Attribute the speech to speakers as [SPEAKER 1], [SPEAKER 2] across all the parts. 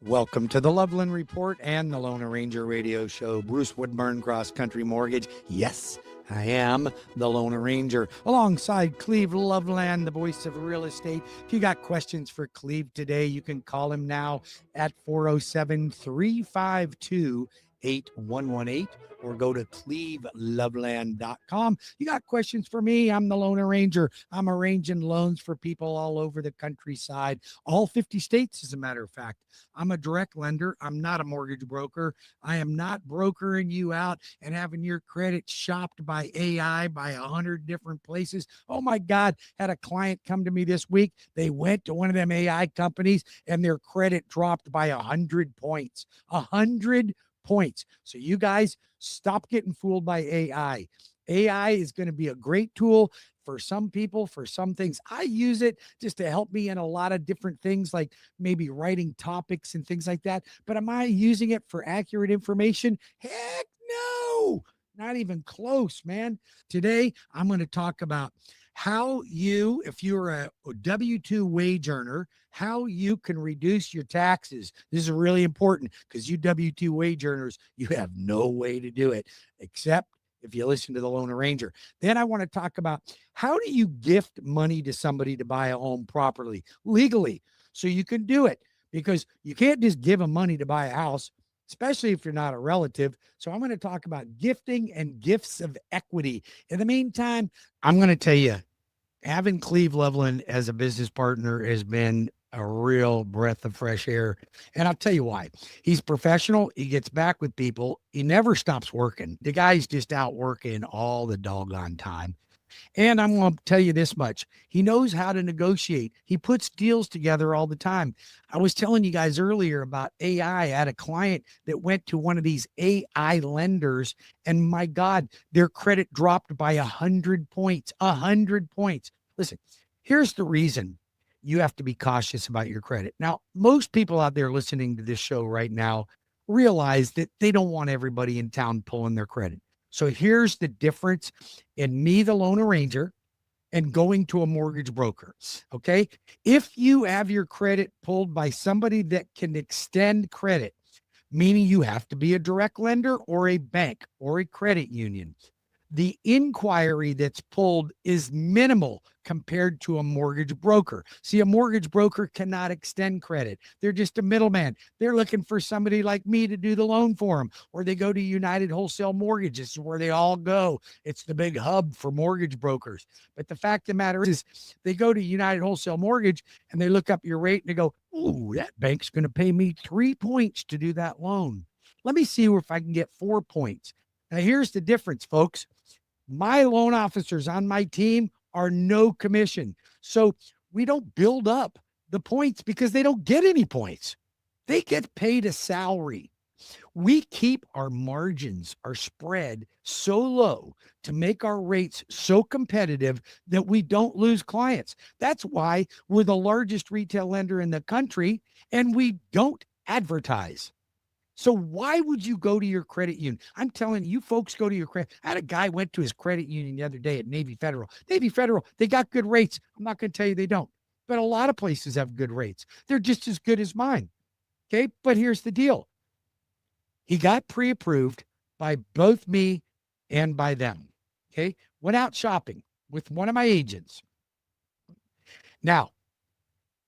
[SPEAKER 1] Welcome to the Loveland Report and the Lone Ranger Radio Show. Bruce Woodburn, Cross Country Mortgage. Yes, I am the Lone Ranger, alongside Cleve Loveland, the voice of real estate. If you got questions for Cleve today, you can call him now at 407-352-8118 or go to cleveloveland.com. You got questions for me? I'm the Lone Ranger. I'm arranging loans for people all over the countryside, all 50 states, as a matter of fact. I'm a direct lender. I'm not a mortgage broker. I am not brokering you out and having your credit shopped by AI by 100 different places. Oh my God, had a client come to me this week. They went to one of them AI companies and their credit dropped by 100 points. 100 points. So you guys stop getting fooled by AI. AI is going to be a great tool for some people, for some things. I use it just to help me in a lot of different things, like maybe writing topics and things like that. But am I using it for accurate information? Heck no, not even close, man. Today, I'm going to talk about how you, if you're a W-2 wage earner, how you can reduce your taxes. This is really important because you W-2 wage earners, you have no way to do it except if you listen to the Lone Ranger. Then I want to talk about how do you gift money to somebody to buy a home properly, legally, so you can do it, because you can't just give them money to buy a house, especially if you're not a relative. So I'm going to talk about gifting and gifts of equity. In the meantime, I'm going to tell you, having Cleve Loveland as a business partner has been a real breath of fresh air. And I'll tell you why. He's professional. He gets back with people. He never stops working. The guy's just out working all the doggone time. And I'm going to tell you this much. He knows how to negotiate. He puts deals together all the time. I was telling you guys earlier about AI. I had a client that went to one of these AI lenders, and my God, their credit dropped by 100 points. 100 points. Listen, here's the reason you have to be cautious about your credit. Now, most people out there listening to this show right now realize that they don't want everybody in town pulling their credit. So here's the difference in me, the Lone Ranger, and going to a mortgage broker. Okay. If you have your credit pulled by somebody that can extend credit, meaning you have to be a direct lender or a bank or a credit union, the inquiry that's pulled is minimal compared to a mortgage broker. See, a mortgage broker cannot extend credit. They're just a middleman. They're looking for somebody like me to do the loan for them, or they go to United Wholesale Mortgage. This is where they all go. It's the big hub for mortgage brokers. But the fact of the matter is they go to United Wholesale Mortgage and they look up your rate and they go, "Ooh, that bank's going to pay me 3 points to do that loan. Let me see if I can get 4 points." Now, here's the difference, folks. My loan officers on my team are no commission. So we don't build up the points because they don't get any points. They get paid a salary. We keep our margins, our spread so low to make our rates so competitive that we don't lose clients. That's why we're the largest retail lender in the country and we don't advertise. So why would you go to your credit union? I'm telling you, folks go to your credit. I had a guy went to his credit union the other day at Navy Federal. Navy Federal, they got good rates. I'm not going to tell you they don't, but a lot of places have good rates. They're just as good as mine. Okay. But here's the deal. He got pre-approved by both me and by them. Okay. Went out shopping with one of my agents. Now,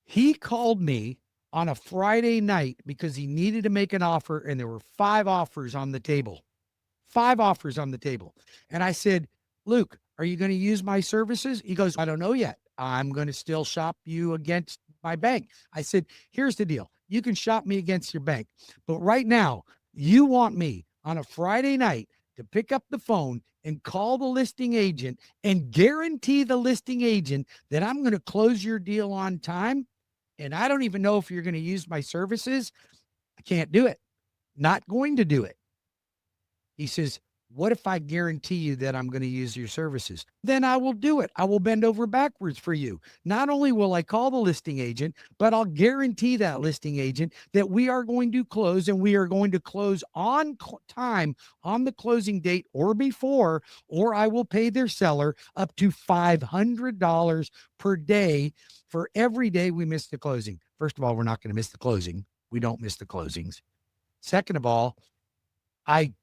[SPEAKER 1] he called me on a Friday night because he needed to make an offer and there were 5 offers on the table. 5 offers on the table. And I said, "Luke, are you going to use my services?" He goes, "I don't know yet. I'm going to still shop you against my bank." I said, "Here's the deal. You can shop me against your bank. But right now, you want me on a Friday night to pick up the phone and call the listing agent and guarantee the listing agent that I'm going to close your deal on time. And I don't even know if you're going to use my services. I can't do it. Not going to do it." He says, "What if I guarantee you that I'm going to use your services?" "Then I will do it. I will bend over backwards for you. Not only will I call the listing agent, but I'll guarantee that listing agent that we are going to close and we are going to close on time on the closing date or before, or I will pay their seller up to $500 per day for every day we miss the closing." First of all, we're not going to miss the closing. we don't miss the closings. Second of all, I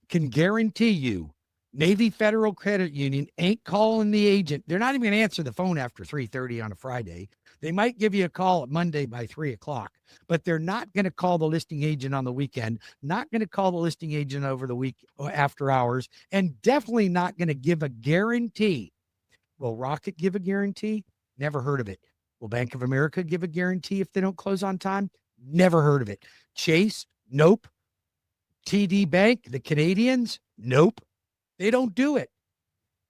[SPEAKER 1] can guarantee you Navy Federal Credit Union ain't calling the agent. They're not even going to answer the phone after 3:30 on a Friday. They might give you a call at Monday by 3 o'clock, but they're not going to call the listing agent on the weekend, not going to call the listing agent over the week or after hours, and definitely not going to give a guarantee. Will Rocket give a guarantee? Never heard of it. Will Bank of America give a guarantee if they don't close on time? Never heard of it. Chase? Nope. TD Bank, the Canadians? Nope. They don't do it.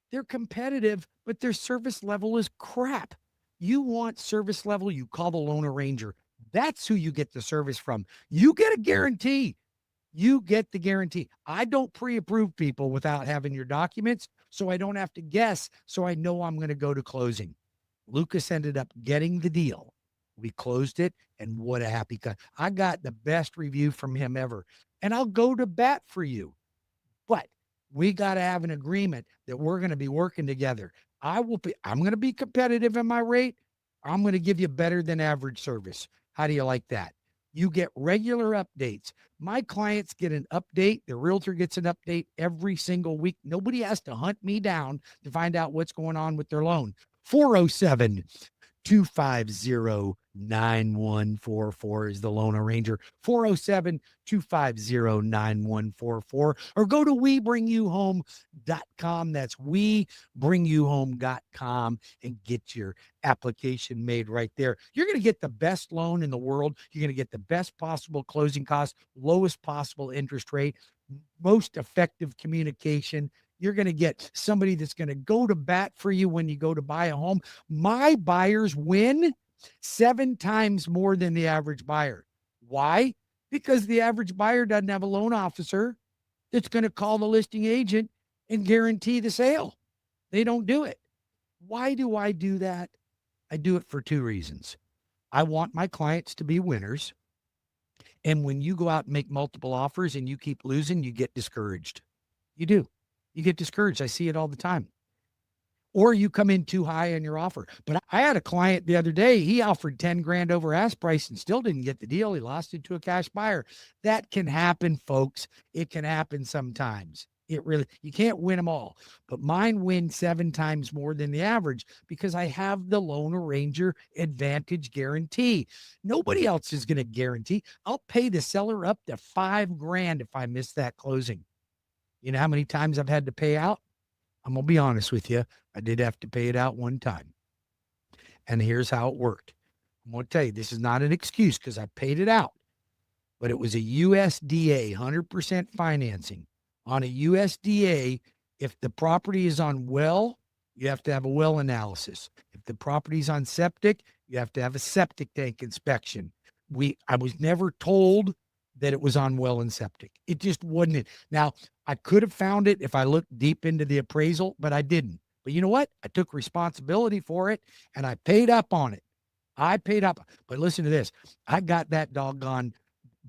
[SPEAKER 1] They're competitive, but their service level is crap. You want service level, you call the loan arranger. That's who you get the service from. You get a guarantee. You get the guarantee. I don't pre-approve people without having your documents, so I don't have to guess, so I know I'm going to go to closing. Lucas ended up getting the deal. We closed it, and what a happy cut. I got the best review from him ever, and I'll go to bat for you. But we got to have an agreement that we're going to be working together. I'm going to be competitive in my rate. I'm going to give you better than average service. How do you like that? You get regular updates. My clients get an update. The realtor gets an update every single week. Nobody has to hunt me down to find out what's going on with their loan. 407 250 9144 is the loan arranger. 407 250 9144, or go to webringyouhome.com. That's webringyouhome.com and get your application made right there. You're going to get the best loan in the world. You're going to get the best possible closing costs, lowest possible interest rate, most effective communication. You're going to get somebody that's going to go to bat for you when you go to buy a home. My buyers win 7 times more than the average buyer. Why? Because the average buyer doesn't have a loan officer that's going to call the listing agent and guarantee the sale. They don't do it. Why do I do that? I do it for 2 reasons. I want my clients to be winners. And when you go out and make multiple offers and you keep losing, you get discouraged. You do. You get discouraged. I see it all the time. Or you come in too high on your offer. But I had a client the other day, he offered 10 grand over ask price and still didn't get the deal. He lost it to a cash buyer. That can happen, folks. It can happen sometimes. You can't win them all. But mine win 7 times more than the average because I have the loan arranger advantage guarantee. Nobody else is going to guarantee. I'll pay the seller up to 5 grand if I miss that closing. You know how many times I've had to pay out? I'm going to be honest with you. I did have to pay it out one time. And here's how it worked. I'm going to tell you, this is not an excuse because I paid it out. But it was a USDA 100% financing. On a USDA, if the property is on well, you have to have a well analysis. If the property is on septic, you have to have a septic tank inspection. I was never told that it was on well and septic. It just wasn't it. Now, I could have found it if I looked deep into the appraisal, but I didn't. But you know what? I took responsibility for it and I paid up on it. I paid up. But listen to this. I got that doggone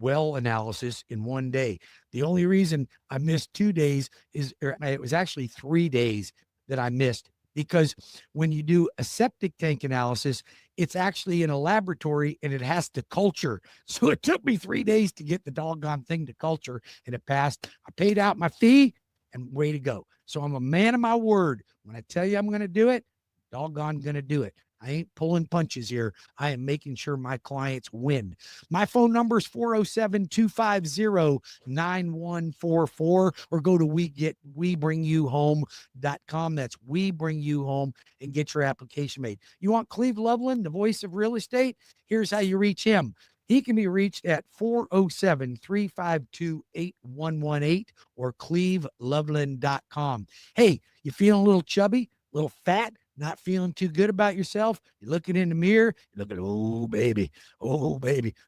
[SPEAKER 1] well analysis in one day. The only reason I missed 2 days it was actually 3 days that I missed, because when you do a septic tank analysis, it's actually in a laboratory and it has to culture. So it took me 3 days to get the doggone thing to culture, and it passed. I paid out my fee and way to go. So I'm a man of my word. When I tell you I'm going to do it, doggone going to do it. I ain't pulling punches here. I am making sure my clients win. My phone number is 407-250-9144, or go to webringyouhome.com. That's webringyouhome, and get your application made. You want Cleve Loveland, the voice of real estate? Here's how you reach him. He can be reached at 407-352-8118 or cleveloveland.com. Hey, you feeling a little chubby, a little fat? Not feeling too good about yourself? You're looking in the mirror, you're looking, oh, baby,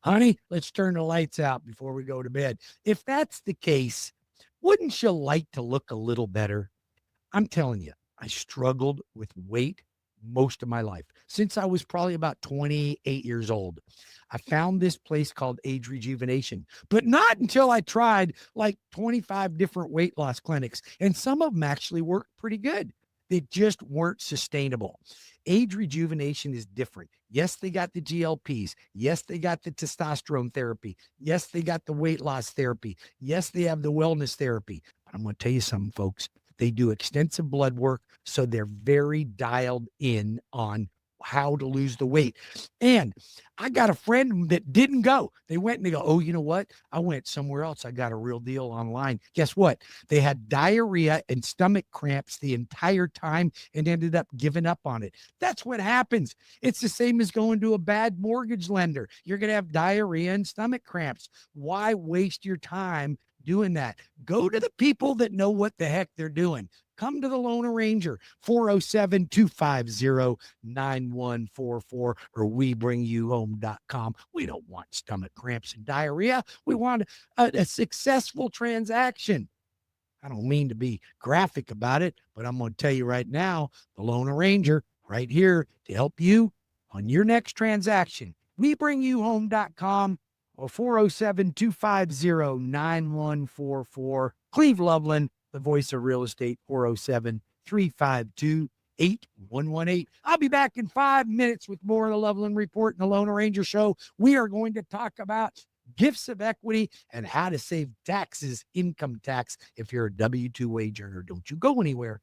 [SPEAKER 1] honey, let's turn the lights out before we go to bed. If that's the case, wouldn't you like to look a little better? I'm telling you, I struggled with weight most of my life, since I was probably about 28 years old. I found this place called Age Rejuvenation, but not until I tried like 25 different weight loss clinics, and some of them actually worked pretty good. They just weren't sustainable. Age rejuvenation is different. Yes, they got the GLPs. Yes, they got the testosterone therapy. Yes, they got the weight loss therapy. Yes, they have the wellness therapy. But I'm going to tell you something, folks. They do extensive blood work, so they're very dialed in on how to lose the weight. And I got a friend that didn't go. They went and they go, oh, you know what? I went somewhere else. I got a real deal online. Guess what? They had diarrhea and stomach cramps the entire time and ended up giving up on it. That's what happens. It's the same as going to a bad mortgage lender. You're going to have diarrhea and stomach cramps. Why waste your time doing that? Go to the people that know what the heck they're doing. Come to the Lone Ranger, 407-250-9144 or webringyouhome.com. We don't want stomach cramps and diarrhea. We want a successful transaction. I don't mean to be graphic about it, but I'm going to tell you right now, the Lone Ranger right here to help you on your next transaction. webringyouhome.com or 407-250-9144. Cleve Loveland, the voice of real estate, 407-352-8118. I'll be back in 5 minutes with more of the Loveland Report and the Lone Ranger Show. We are going to talk about gifts of equity and how to save taxes, income tax, if you're a W-2 wage earner. Don't you go anywhere.